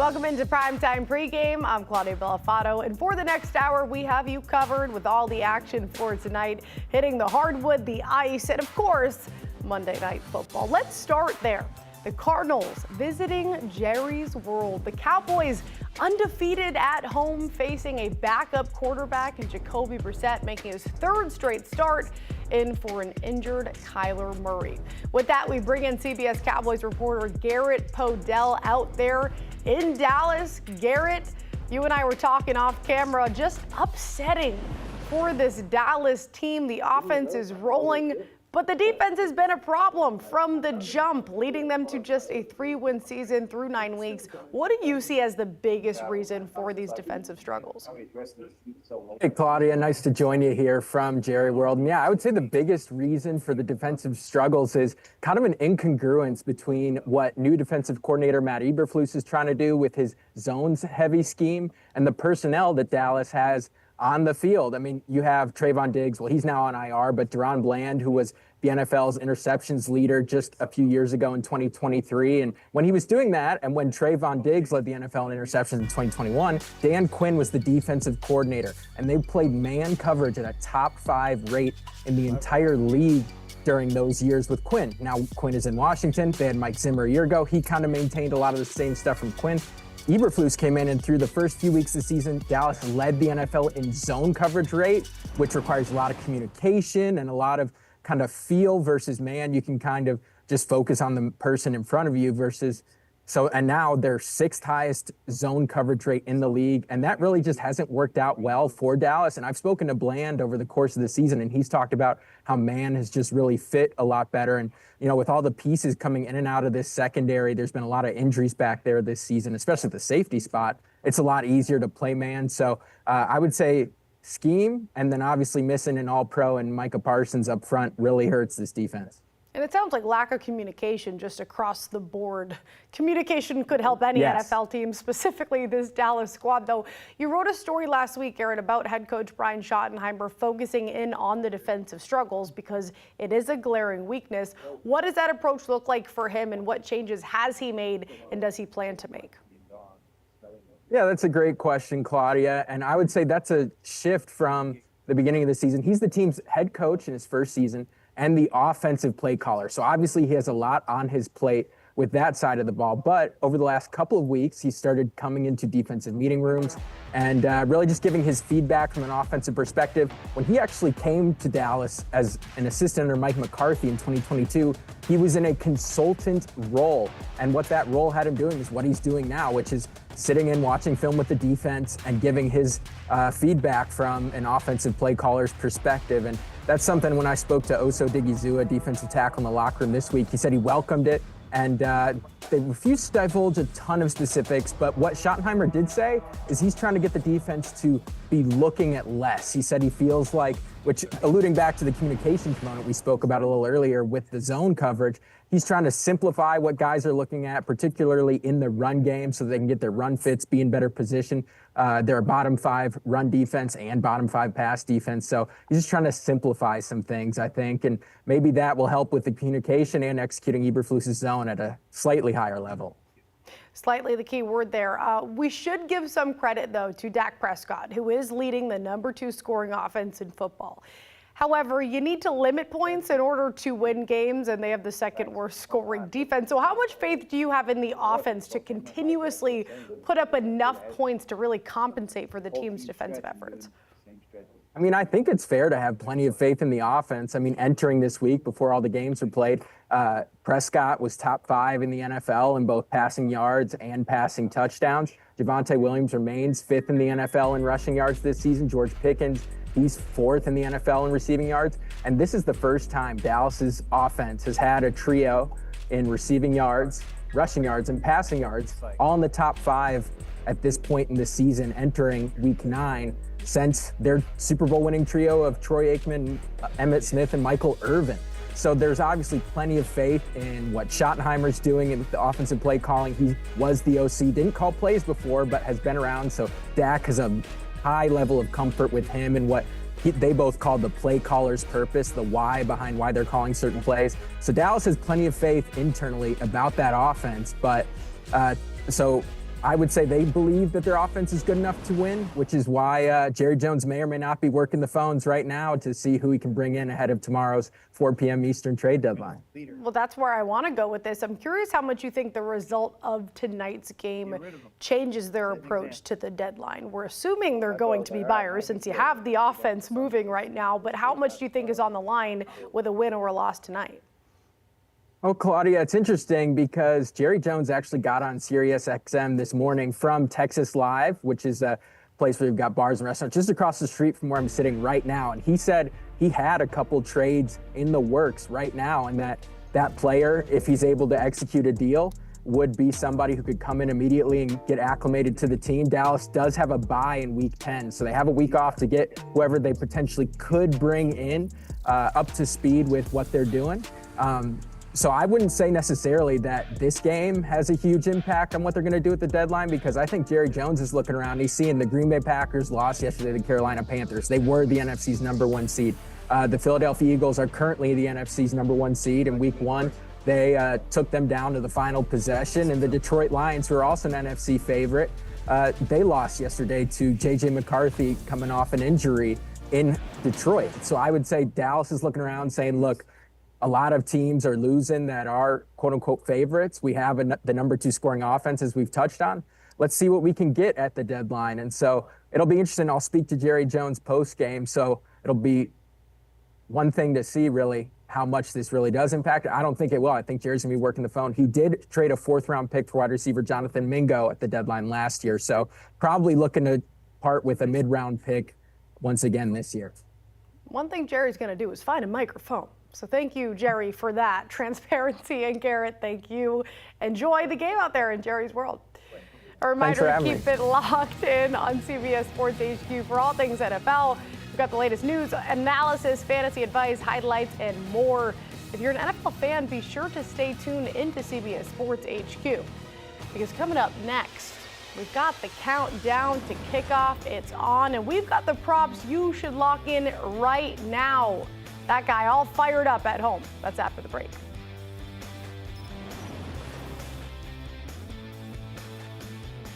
Welcome into Primetime Pregame. I'm Claudia Bellofatto, and for the next hour, we have you covered with all the action for tonight, hitting the hardwood, the ice, and of course, Monday Night Football. Let's start there. The Cardinals visiting Jerry's World. The Cowboys undefeated at home, facing a backup quarterback in Jacoby Brissett, making his third straight start in for an injured Kyler Murray. With that, we bring in CBS Cowboys reporter Garrett Podell out there in Dallas. Garrett, you and I were talking off camera, just upsetting for this Dallas team. The offense is rolling, but the defense has been a problem from the jump, leading them to just a 3-win season through 9 weeks. What do you see as the biggest reason for these defensive struggles? Hey, Claudia, nice to join you here from Jerry World. And yeah, I would say the biggest reason for the defensive struggles is kind of an incongruence between what new defensive coordinator Matt Eberflus is trying to do with his zones-heavy scheme and the personnel that Dallas has on the field. I mean, you have Trayvon Diggs. Well, he's now on IR, but Deron Bland, who was the NFL's interceptions leader just a few years ago in 2023. And when he was doing that, and when Trayvon Diggs led the NFL in interceptions in 2021, Dan Quinn was the defensive coordinator. And they played man coverage at a top 5 rate in the entire league during those years with Quinn. Now, Quinn is in Washington. They had Mike Zimmer a year ago. He kind of maintained a lot of the same stuff from Quinn. Eberflus came in, and through the first few weeks of the season, Dallas led the NFL in zone coverage rate, which requires a lot of communication and a lot of kind of feel versus man. You can kind of just focus on the person in front of you versus and now they're 6th highest zone coverage rate in the league, and that really just hasn't worked out well for Dallas. And I've spoken to Bland over the course of the season, and he's talked about how man has just really fit a lot better. And, you know, with all the pieces coming in and out of this secondary, there's been a lot of injuries back there this season, especially at the safety spot. It's a lot easier to play man. So I would say scheme, and then obviously missing an all-pro and Micah Parsons up front really hurts this defense. And it sounds like lack of communication just across the board. Communication could help any NFL team, specifically this Dallas squad, though. You wrote a story last week, Garrett, about head coach Brian Schottenheimer focusing in on the defensive struggles because it is a glaring weakness. What does that approach look like for him, and what changes has he made and does he plan to make? Yeah, that's a great question, Claudia. And I would say that's a shift from the beginning of the season. He's the team's head coach in his first season and the offensive play caller. So obviously he has a lot on his plate with that side of the ball. But over the last couple of weeks, he started coming into defensive meeting rooms and really just giving his feedback from an offensive perspective. When he actually came to Dallas as an assistant under Mike McCarthy in 2022, he was in a consultant role. And what that role had him doing is what he's doing now, which is sitting in, watching film with the defense and giving his feedback from an offensive play caller's perspective. And that's something when I spoke to Oso Digizua, defensive tackle in the locker room this week, he said he welcomed it. And they refused to divulge a ton of specifics, but what Schottenheimer did say is he's trying to get the defense to be looking at less. He said he feels like, which alluding back to the communication component we spoke about a little earlier with the zone coverage, he's trying to simplify what guys are looking at, particularly in the run game, so they can get their run fits, be in better position. They're a bottom 5 run defense and bottom 5 pass defense. So he's just trying to simplify some things, I think, and maybe that will help with the communication and executing Eberflus's zone at a slightly higher level. Slightly the key word there. We should give some credit, though, to Dak Prescott, who is leading the number 2 scoring offense in football. However, you need to limit points in order to win games, and they have the 2nd worst scoring defense. So how much faith do you have in the offense to continuously put up enough points to really compensate for the team's defensive efforts? I mean, I think it's fair to have plenty of faith in the offense. I mean, entering this week before all the games were played, Prescott was top 5 in the NFL in both passing yards and passing touchdowns. Javonte Williams remains 5th in the NFL in rushing yards this season. George Pickens, he's 4th in the NFL in receiving yards. And this is the first time Dallas's offense has had a trio in receiving yards, rushing yards, and passing yards, all in the top 5 at this point in the season, entering week 9, since their Super Bowl winning trio of Troy Aikman, Emmitt Smith, and Michael Irvin. So there's obviously plenty of faith in what Schottenheimer's doing in the offensive play calling. He was the OC, didn't call plays before, but has been around. So Dak has a high level of comfort with him and what they both call the play caller's purpose, the why behind why they're calling certain plays. So Dallas has plenty of faith internally about that offense. But so I would say they believe that their offense is good enough to win, which is why Jerry Jones may or may not be working the phones right now to see who he can bring in ahead of tomorrow's 4 p.m. Eastern trade deadline. Well, that's where I want to go with this. I'm curious how much you think the result of tonight's game changes their approach to the deadline. We're assuming they're going to be buyers since you have the offense moving right now, but how much do you think is on the line with a win or a loss tonight? Oh, Claudia, it's interesting because Jerry Jones actually got on Sirius XM this morning from Texas Live, which is a place where we've got bars and restaurants just across the street from where I'm sitting right now. And he said he had a couple trades in the works right now, and that player, if he's able to execute a deal, would be somebody who could come in immediately and get acclimated to the team. Dallas does have a bye in week 10, so they have a week off to get whoever they potentially could bring in up to speed with what they're doing. So I wouldn't say necessarily that this game has a huge impact on what they're going to do at the deadline, because I think Jerry Jones is looking around. He's seeing the Green Bay Packers lost yesterday to the Carolina Panthers. They were the NFC's #1 seed. The Philadelphia Eagles are currently the NFC's #1 seed. In week 1, they took them down to the final possession. And the Detroit Lions, who are also an NFC favorite, they lost yesterday to J.J. McCarthy coming off an injury in Detroit. So I would say Dallas is looking around saying, look, a lot of teams are losing that are quote-unquote favorites. We have the #2 scoring offense, as we've touched on. Let's see what we can get at the deadline. And so it'll be interesting. I'll speak to Jerry Jones post-game, so it'll be one thing to see really how much this really does impact. I don't think it will. I think Jerry's going to be working the phone. He did trade a 4th-round pick for wide receiver Jonathan Mingo at the deadline last year, so probably looking to part with a mid-round pick once again this year. One thing Jerry's going to do is find a microphone. So thank you, Jerry, for that transparency. And Garrett, thank you. Enjoy the game out there in Jerry's world. A reminder to keep it locked in on CBS Sports HQ for all things NFL. We've got the latest news, analysis, fantasy advice, highlights, and more. If you're an NFL fan, be sure to stay tuned into CBS Sports HQ, because coming up next, we've got the countdown to kickoff. It's on, and we've got the props you should lock in right now. That guy all fired up at home. That's after the break.